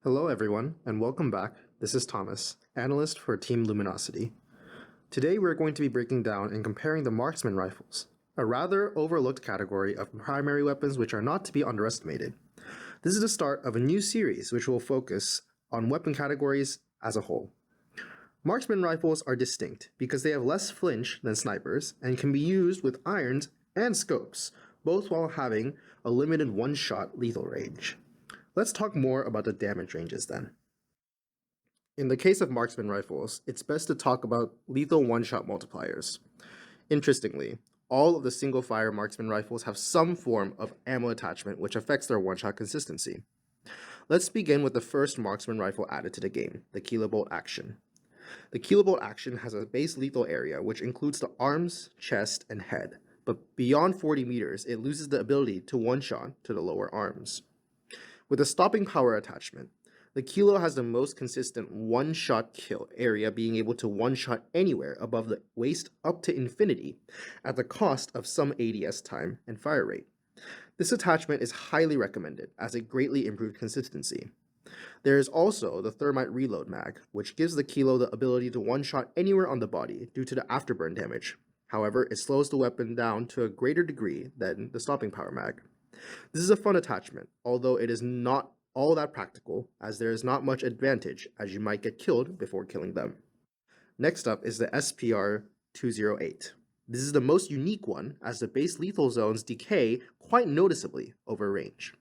Hello everyone, and welcome back. This is Thomas, analyst for Team Luminosity. Today we're going to be breaking down and comparing the Marksman rifles, a rather overlooked category of primary weapons which are not to be underestimated. This is the start of a new series which will focus on weapon categories as a whole. Marksman rifles are distinct because they have less flinch than snipers and can be used with irons and scopes, both while having a limited one-shot lethal range. Let's talk more about the damage ranges then. In the case of marksman rifles, it's best to talk about lethal one-shot multipliers. Interestingly, all of the single-fire marksman rifles have some form of ammo attachment which affects their one-shot consistency. Let's begin with the first marksman rifle added to the game, the kilobolt action. The kilobolt action has a base lethal area which includes the arms, chest, and head, but beyond 40 meters it loses the ability to one-shot to the lower arms. With a stopping power attachment, the Kilo has the most consistent one-shot kill area, being able to one-shot anywhere above the waist up to infinity at the cost of some ADS time and fire rate. This attachment is highly recommended as it greatly improves consistency. There is also the thermite reload mag, which gives the Kilo the ability to one-shot anywhere on the body due to the afterburn damage. However, it slows the weapon down to a greater degree than the stopping power mag. This is a fun attachment, although it is not all that practical, as there is not much advantage as you might get killed before killing them. Next up is the SPR-208. This is the most unique one, as the base lethal zones decay quite noticeably over range.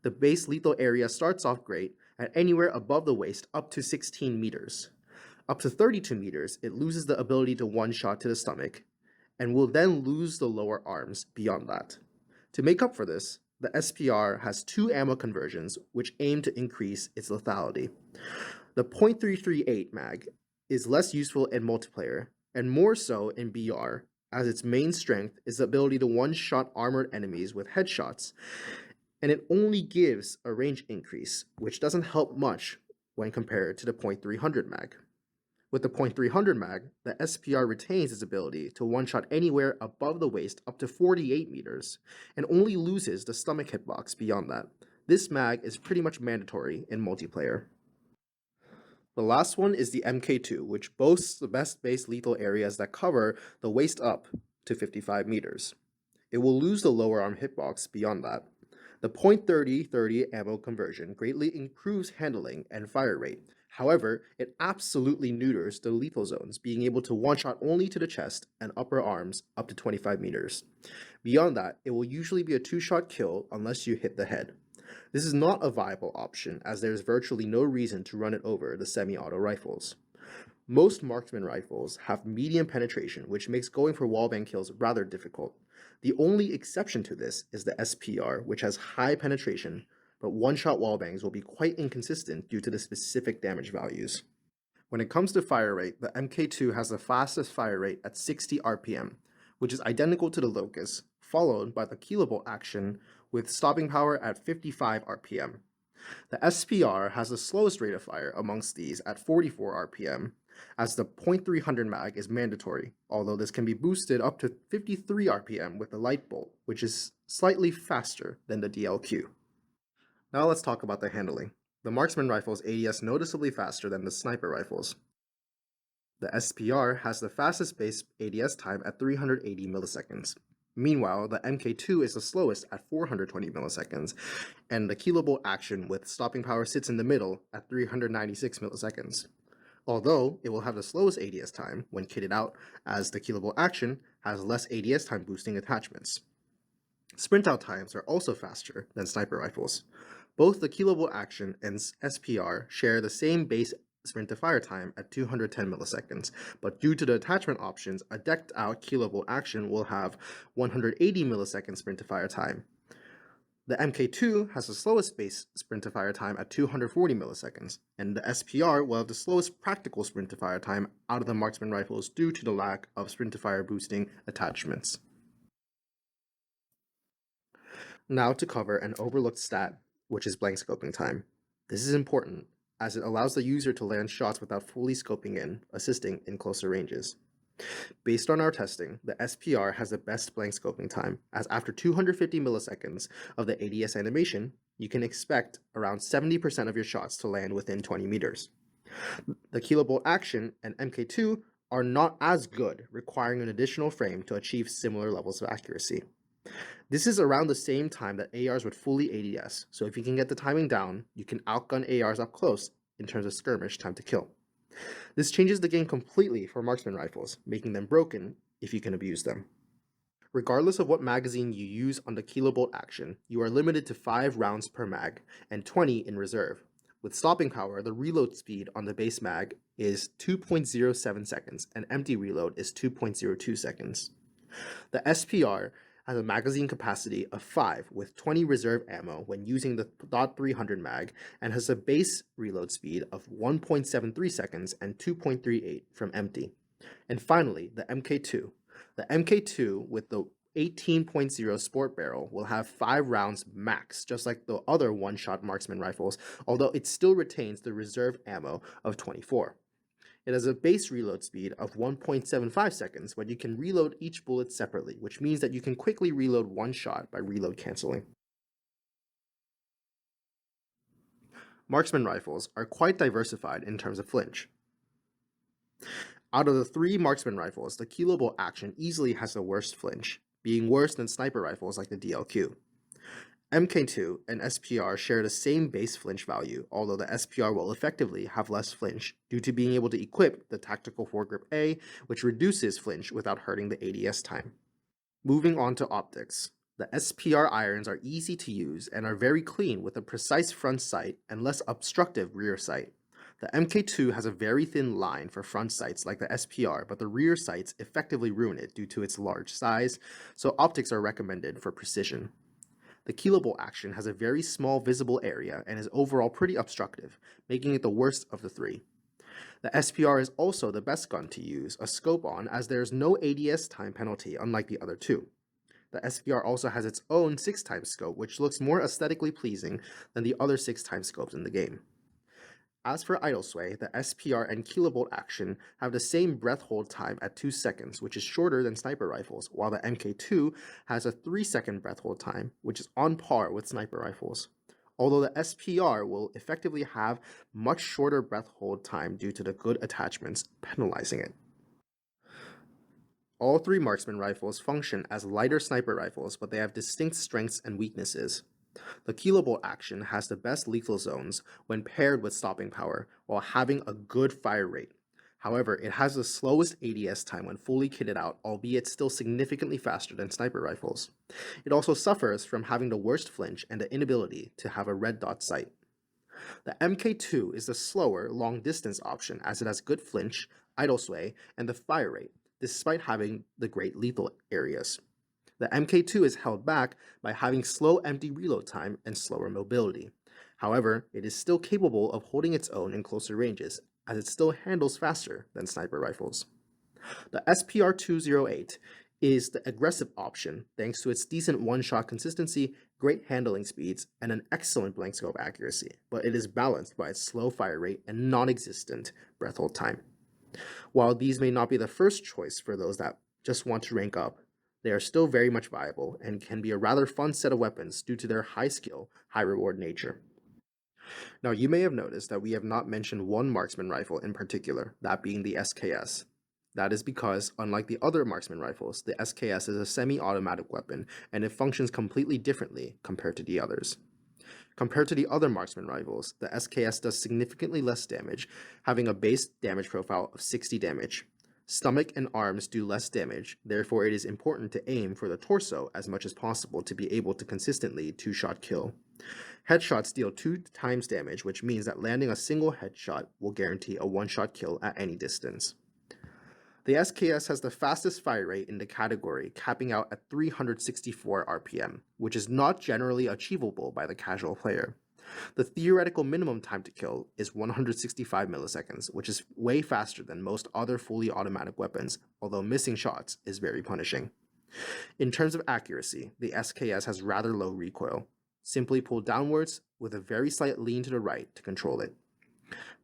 The base lethal area starts off great at anywhere above the waist up to 16 meters. Up to 32 meters, it loses the ability to one-shot to the stomach, and will then lose the lower arms beyond that. To make up for this, the SPR has two ammo conversions which aim to increase its lethality. The .338 mag is less useful in multiplayer, and more so in BR, as its main strength is the ability to one-shot armored enemies with headshots, and it only gives a range increase, which doesn't help much when compared to the .300 mag. With the .300 mag, the SPR retains its ability to one-shot anywhere above the waist up to 48 meters, and only loses the stomach hitbox beyond that. This mag is pretty much mandatory in multiplayer. The last one is the MK2, which boasts the best base lethal areas that cover the waist up to 55 meters. It will lose the lower arm hitbox beyond that. The .30-30 ammo conversion greatly improves handling and fire rate. However, it absolutely neuters the lethal zones, being able to one-shot only to the chest and upper arms up to 25 meters. Beyond that, it will usually be a two-shot kill unless you hit the head. This is not a viable option, as there is virtually no reason to run it over the semi-auto rifles. Most marksman rifles have medium penetration, which makes going for wallbang kills rather difficult. The only exception to this is the SPR, which has high penetration, but one-shot wallbangs will be quite inconsistent due to the specific damage values. When it comes to fire rate, the MK2 has the fastest fire rate at 60 RPM, which is identical to the Locust, followed by the kilobolt action with stopping power at 55 RPM. The SPR has the slowest rate of fire amongst these at 44 RPM, as the .300 mag is mandatory, although this can be boosted up to 53 RPM with the light bolt, which is slightly faster than the DLQ. Now let's talk about the handling. The marksman rifle's ADS noticeably faster than the sniper rifles. The SPR has the fastest base ADS time at 380 milliseconds. Meanwhile, the MK2 is the slowest at 420 milliseconds, and the kilobolt action with stopping power sits in the middle at 396 milliseconds. Although it will have the slowest ADS time when kitted out, as the kilobolt action has less ADS time boosting attachments. Sprint out times are also faster than sniper rifles. Both the kilobolt action and SPR share the same base sprint to fire time at 210 milliseconds, but due to the attachment options, a decked out kilobolt action will have 180 millisecond sprint to fire time. The MK2 has the slowest base sprint to fire time at 240 milliseconds, and the SPR will have the slowest practical sprint to fire time out of the marksman rifles due to the lack of sprint to fire boosting attachments. Now to cover an overlooked stat, which is blank scoping time. This is important, as it allows the user to land shots without fully scoping in, assisting in closer ranges. Based on our testing, the SPR has the best blank scoping time, as after 250 milliseconds of the ADS animation, you can expect around 70% of your shots to land within 20 meters. The kilobolt action and MK2 are not as good, requiring an additional frame to achieve similar levels of accuracy. This is around the same time that ARs would fully ADS, so if you can get the timing down, you can outgun ARs up close in terms of skirmish time to kill. This changes the game completely for marksman rifles, making them broken if you can abuse them. Regardless of what magazine you use on the kilobolt action, you are limited to 5 rounds per mag and 20 in reserve. With stopping power, the reload speed on the base mag is 2.07 seconds and empty reload is 2.02 seconds. The SPR has a magazine capacity of 5 with 20 reserve ammo when using the .300 mag and has a base reload speed of 1.73 seconds and 2.38 from empty. And finally, the MK2. The MK2 with the 18.0 sport barrel will have 5 rounds max, just like the other one-shot marksman rifles, although it still retains the reserve ammo of 24. It has a base reload speed of 1.75 seconds, but you can reload each bullet separately, which means that you can quickly reload one shot by reload canceling. Marksman rifles are quite diversified in terms of flinch. Out of the 3 marksman rifles, the kilobolt action easily has the worst flinch, being worse than sniper rifles like the DLQ. MK2 and SPR share the same base flinch value, although the SPR will effectively have less flinch due to being able to equip the tactical foregrip A, which reduces flinch without hurting the ADS time. Moving on to optics. The SPR irons are easy to use and are very clean with a precise front sight and less obstructive rear sight. The MK2 has a very thin line for front sights like the SPR, but the rear sights effectively ruin it due to its large size, so optics are recommended for precision. The kilobolt action has a very small visible area and is overall pretty obstructive, making it the worst of the 3. The SPR is also the best gun to use a scope on, as there is no ADS time penalty unlike the other 2. The SPR also has its own 6x scope, which looks more aesthetically pleasing than the other 6x scopes in the game. As for idle sway, the SPR and kilobolt action have the same breath hold time at 2 seconds, which is shorter than sniper rifles, while the MK2 has a 3-second breath hold time, which is on par with sniper rifles. Although the SPR will effectively have much shorter breath hold time due to the good attachments penalizing it. All 3 marksman rifles function as lighter sniper rifles, but they have distinct strengths and weaknesses. The kilobolt action has the best lethal zones when paired with stopping power, while having a good fire rate. However, it has the slowest ADS time when fully kitted out, albeit still significantly faster than sniper rifles. It also suffers from having the worst flinch and the inability to have a red dot sight. The MK2 is the slower, long-distance option as it has good flinch, idle sway, and the fire rate, despite having the great lethal areas. The MK2 is held back by having slow empty reload time and slower mobility. However, it is still capable of holding its own in closer ranges, as it still handles faster than sniper rifles. The SPR-208 is the aggressive option thanks to its decent one-shot consistency, great handling speeds, and an excellent blank scope accuracy, but it is balanced by its slow fire rate and non-existent breath hold time. While these may not be the first choice for those that just want to rank up, they are still very much viable and can be a rather fun set of weapons due to their high skill, high reward nature. Now, you may have noticed that we have not mentioned one marksman rifle in particular, that being the SKS. That is because, unlike the other marksman rifles, the SKS is a semi-automatic weapon and it functions completely differently compared to the others. Compared to the other marksman rifles, the SKS does significantly less damage, having a base damage profile of 60 damage. Stomach and arms do less damage, therefore it is important to aim for the torso as much as possible to be able to consistently 2-shot kill. Headshots deal 2 times damage, which means that landing a single headshot will guarantee a 1-shot kill at any distance. The SKS has the fastest fire rate in the category, capping out at 364 RPM, which is not generally achievable by the casual player. The theoretical minimum time to kill is 165 milliseconds, which is way faster than most other fully automatic weapons, although missing shots is very punishing. In terms of accuracy, the SKS has rather low recoil. Simply pull downwards with a very slight lean to the right to control it.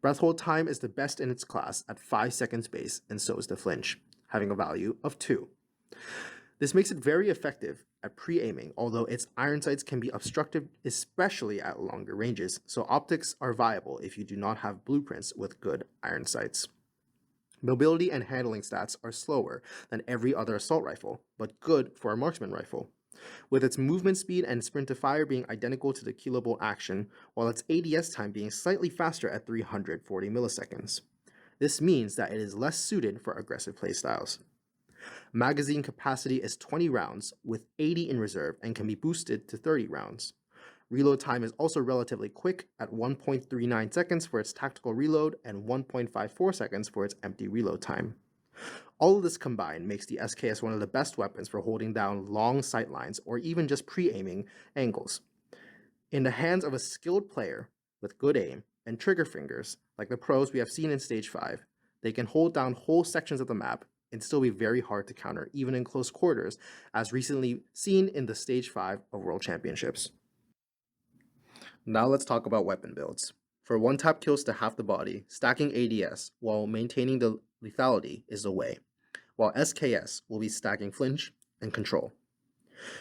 Breath hold time is the best in its class at 5 seconds base, and so is the flinch, having a value of 2. This makes it very effective at pre-aiming, although its iron sights can be obstructive, especially at longer ranges, so optics are viable if you do not have blueprints with good iron sights. Mobility and handling stats are slower than every other assault rifle, but good for a marksman rifle, with its movement speed and sprint to fire being identical to the kilobolt action, while its ADS time being slightly faster at 340 milliseconds. This means that it is less suited for aggressive playstyles. Magazine capacity is 20 rounds, with 80 in reserve, and can be boosted to 30 rounds. Reload time is also relatively quick at 1.39 seconds for its tactical reload and 1.54 seconds for its empty reload time. All of this combined makes the SKS one of the best weapons for holding down long sight lines or even just pre-aiming angles. In the hands of a skilled player with good aim and trigger fingers, like the pros we have seen in Stage 5, they can hold down whole sections of the map and still be very hard to counter, even in close quarters, as recently seen in the Stage 5 of World Championships. Now let's talk about weapon builds. For one-tap kills to half the body, stacking ADS while maintaining the lethality is the way, while SKS will be stacking Flinch and Control.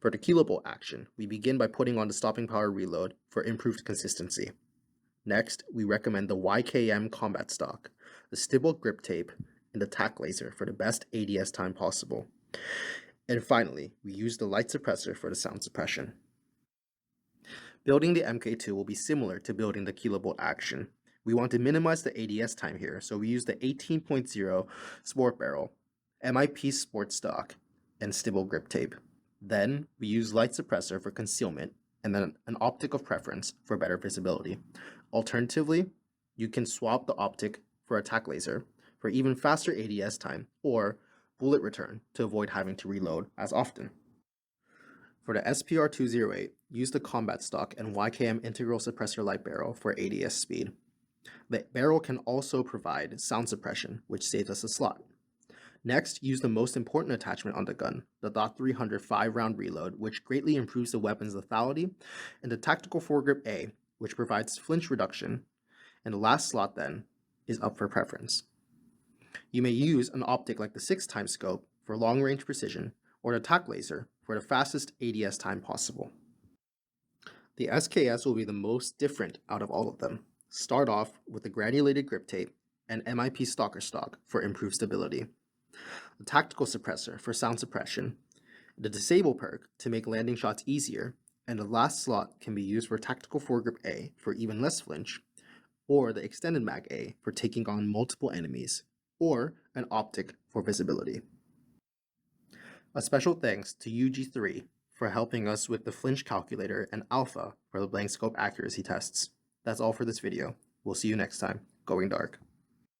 For the kilobolt action, we begin by putting on the stopping power reload for improved consistency. Next, we recommend the YKM combat stock, the stibble grip tape, and the tack laser for the best ADS time possible. And finally, we use the light suppressor for the sound suppression. Building the MK2 will be similar to building the kilobolt action. We want to minimize the ADS time here, so we use the 18.0 sport barrel, MIP sport stock, and stibble grip tape. Then we use light suppressor for concealment, and then an optic of preference for better visibility. Alternatively, you can swap the optic for a tack laser for even faster ADS time, or bullet return to avoid having to reload as often. For the SPR-208, use the combat stock and YKM integral suppressor light barrel for ADS speed. The barrel can also provide sound suppression, which saves us a slot. Next, use the most important attachment on the gun, the .300 5-round reload, which greatly improves the weapon's lethality, and the tactical foregrip A, which provides flinch reduction, and the last slot then is up for preference. You may use an optic like the 6x scope for long-range precision, or the tack laser for the fastest ADS time possible. The SKS will be the most different out of all of them. Start off with the granulated grip tape and MIP stalker stock for improved stability, the tactical suppressor for sound suppression, the disable perk to make landing shots easier, and the last slot can be used for tactical foregrip A for even less flinch, or the extended mag A for taking on multiple enemies, or an optic for visibility. A special thanks to UG3 for helping us with the flinch calculator and alpha for the blank scope accuracy tests. That's all for this video. We'll see you next time. Going dark.